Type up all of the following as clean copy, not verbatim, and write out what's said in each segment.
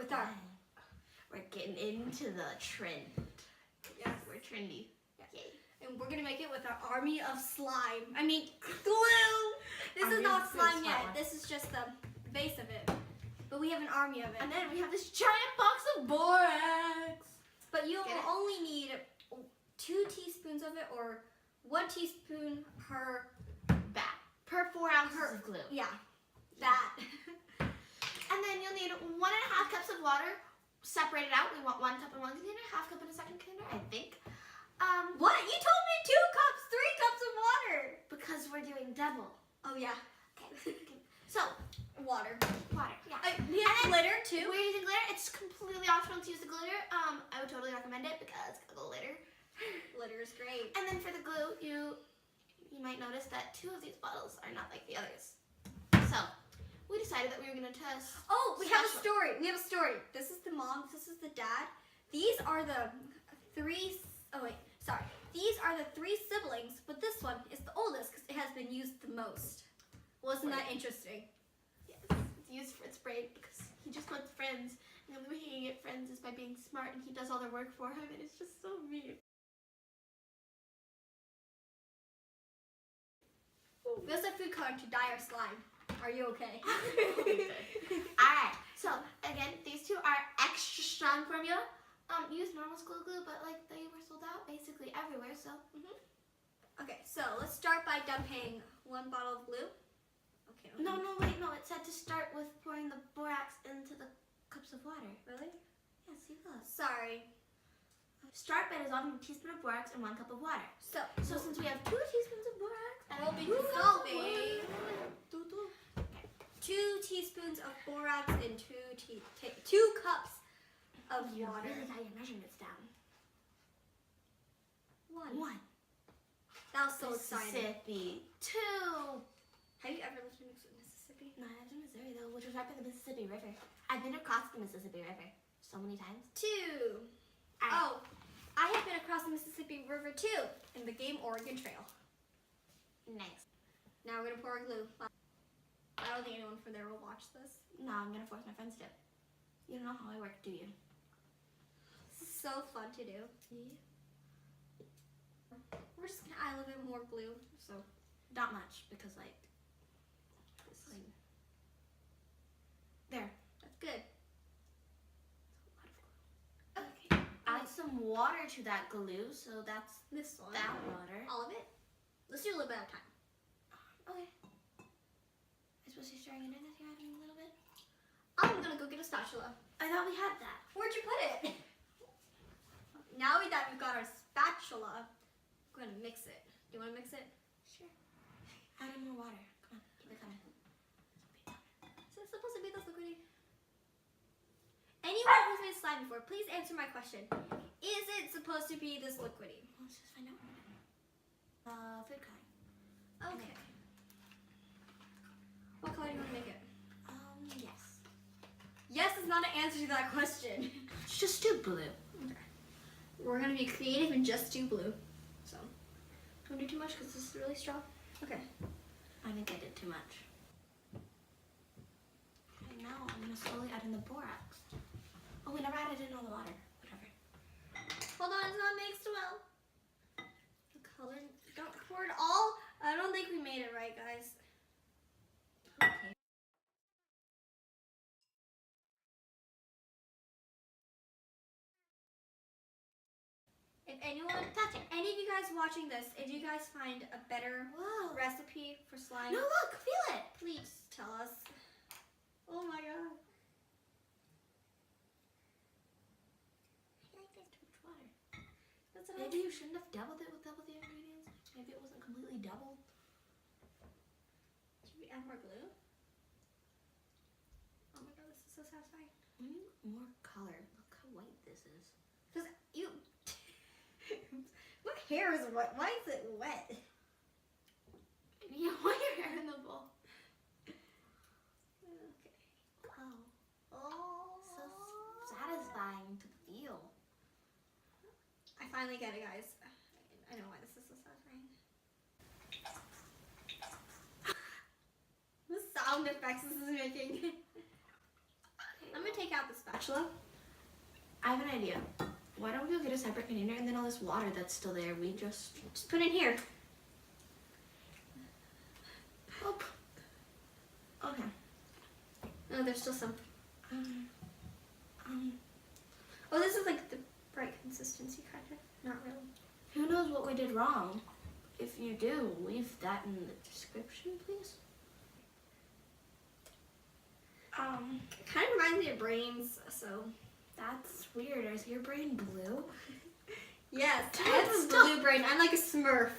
with our... We're getting into the trend. Yes. We're trendy. Yes. Yay. And we're gonna make it with our army of slime. I mean, glue! This is not slime yet. This is just the base of it. But we have an army of it. And then we have this giant box of borax. But you'll only need 2 teaspoons of it, or 1 teaspoon per bat. Per 4 ounces of glue. Yeah, that. And then you'll need 1.5 cups of water. Separate it out. We want 1 cup in one container, 1/2 cup in a second container, I think. What? You told me 2 cups, 3 cups of water. Because we're doing double. Oh yeah. Okay. So, water. Yeah. We have glitter too. We're using glitter. It's completely optional to use the glitter. I would totally recommend it because glitter. Glitter is great. And then for the glue, you might notice that 2 of these bottles are not like the others. So, we decided that we were going to test. Oh, we have a story. We have a story. This is the mom. This is the dad. These are the 3. Oh wait, sorry. These are the 3 siblings, but this one is the oldest because it has been used the most. Wasn't that interesting? Yes, it's used for its brain because he just wants friends, and the only way he can get friends is by being smart, and he does all their work for him, and it's just so mean. We also have food coloring to dye our slime. Are you okay? Alright, so again, these 2 are extra strong formula. Use normal school glue, but like they were sold out basically everywhere, so. Okay, so let's start by dumping 1 bottle of glue. Okay. No, wait, no. It said to start with pouring the borax into the cups of water. Really? Yeah, see, look. Sorry. Start by dissolving a teaspoon of borax in 1 cup of water. So since we have 2 teaspoons of borax, we'll be dissolving 2 teaspoons of borax in 2 cups of you water. really got your measurements down. 1. 1. That was so exciting. Mississippi. 2. Have you ever lived in Mississippi? No, I lived in Missouri though, which was right by the Mississippi River. I've been across the Mississippi River so many times. 2. Oh, I have been across the Mississippi River too, in the Game Oregon Trail. Nice. Now we're gonna pour our glue. I don't think anyone from there will watch this. No, I'm gonna force my friends to. You don't know how I work, do you? This is so fun to do. Yeah. We're just gonna add a little bit more glue, so. Not much, because like, this thing. There. That's good. Okay. Add some water to that glue, so that's This one. that water. All of it? Let's do a little bit at a time. Okay. I'm supposed to be stirring it in as you're adding a little bit? I'm gonna go get a spatula. I thought we had that. Where'd you put it? Now that we've got our spatula, we're gonna mix it. Do you wanna mix it? Sure. Add in more water. Come on, keep it coming. So it's supposed to be this liquidy. Anyone who's made slime before, please answer my question. Is it supposed to be this liquidy? Let's just find out. Food coloring. Okay. What color do you want to make it? Yes. Yes is not an answer to that question. Just do blue. Okay. We're gonna be creative and just do blue. So, don't do too much because this is really strong. Okay. I think I did too much. Okay, now I'm gonna slowly add in the borax. Oh, we never added in all the water. Whatever. Hold on, it's not mixed well. The color, don't pour it all. I don't think we made it right, guys. Okay. If anyone, any of you guys watching this, if you guys find a better recipe for slime, No, look, feel it. please tell us. Oh my god. I feel like there's too much water. That's what Maybe you shouldn't have doubled it with double the ingredients. Maybe it wasn't completely doubled. Should we add more glue? Oh my god, this is so satisfying. We need more color. Look how white this is. Because you... My hair is wet. Why is it wet? You want your hair in the bowl. Okay. Oh, Oh. so satisfying to feel. I finally get it, guys. I know why this is so satisfying. The sound effects this is making. I'm gonna take out the spatula. spatula? I have an idea. Why don't we go get a separate container and then all this water that's still there, we just Just put it in here. oh. Okay. Oh, there's still some. Um, Oh, this is like the right consistency, kind of. Not really. who knows what we did wrong? If you do, leave that in the description, please. It kind of reminds me of brains, so. That's weird. Is your brain blue? Yes, I That's have a still- blue brain. I'm like a Smurf.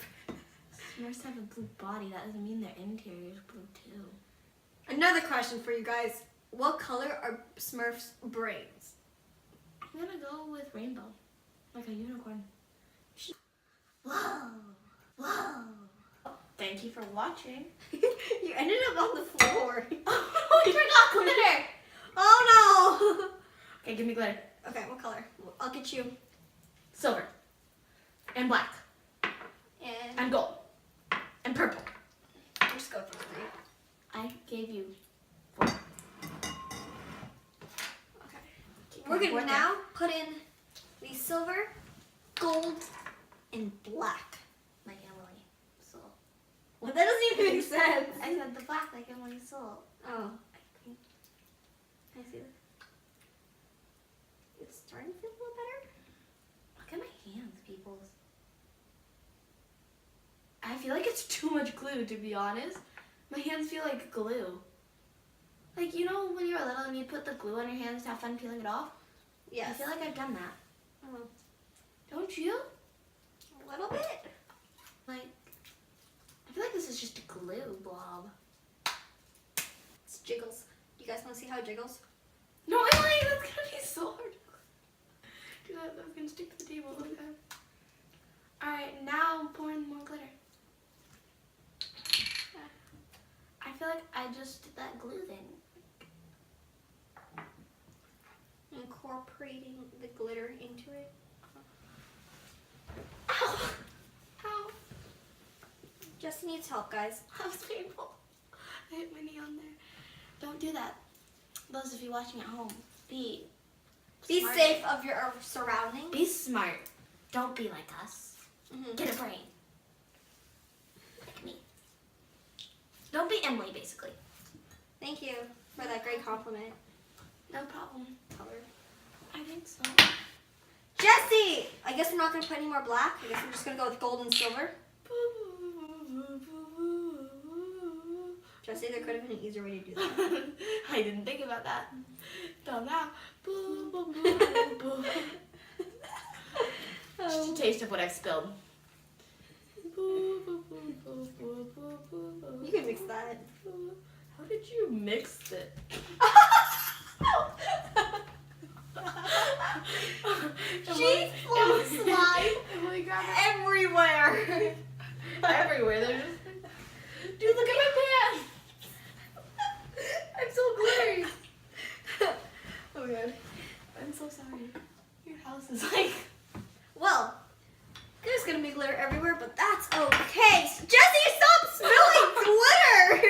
Smurfs have a blue body. That doesn't mean their interior is blue too. Another question for you guys. What color are Smurfs' brains? I'm gonna go with rainbow, like a unicorn. Whoa, whoa. Thank you for watching. You ended up on the floor. Oh, I forgot glitter. Oh no! Okay, give me glitter. Okay, what color? I'll get you. Silver. And black. And And gold. And purple. I'll just go for 3. I gave you 4. Okay. We're gonna now put in the silver, gold, and black. Like Emily Soul. Well, that doesn't even make sense. I said the black like Emily Soul. Oh, I see that. It's starting to feel a little better. Look at my hands, people. I feel like it's too much glue, to be honest. My hands feel like glue. Like, you know when you were little and you put the glue on your hands to have fun peeling it off? Yes. I feel like I've done that. Oh, Don't you? a little bit. Like, I feel like this is just a glue blob. It's jiggles. You guys want to see how it jiggles? No, Emily, that's gonna be so hard. Do that, that's gonna stick to the table. Okay. Alright, now pour in more glitter. I feel like I just did that glue thing. Incorporating the glitter into it. Ow! Ow! Just needs help, guys. That was painful. I hit my knee on there. Don't do that. Those of you watching at home, be smart. safe of your surroundings. Be smart. Don't be like us. Mhm. Get a brain. Like me. Don't be Emily, basically. Thank you for that great compliment. No problem. Color. I think so. Jesse! I guess we're not going to put any more black. I guess we're just going to go with gold and silver. Jesse, there could have been an easier way to do that. I didn't think about that. Till now. Just a taste of what I've spilled. You can mix that. How did you mix it? She flows slime Emily, grab it. everywhere. Everywhere. They're just. Dude, look at my pants. I'm so glittery. Oh god. I'm so sorry. Your house is like. Well, there's gonna be glitter everywhere, but that's okay. Jesse, stop spilling glitter!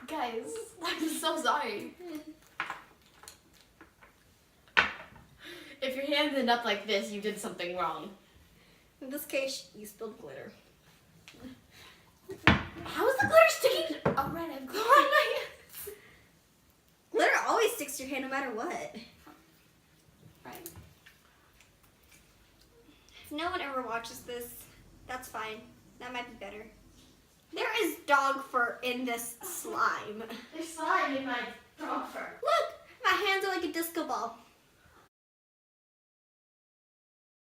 Guys, I'm so sorry. If your hands end up like this, you did something wrong. In this case, you spilled glitter. How is the glitter sticking? Oh, right, I've glue on my hands. Glitter always sticks to your hand no matter what. Right. If no one ever watches this, that's fine. That might be better. There is dog fur in this slime. There's slime in my dog fur. Look, my hands are like a disco ball.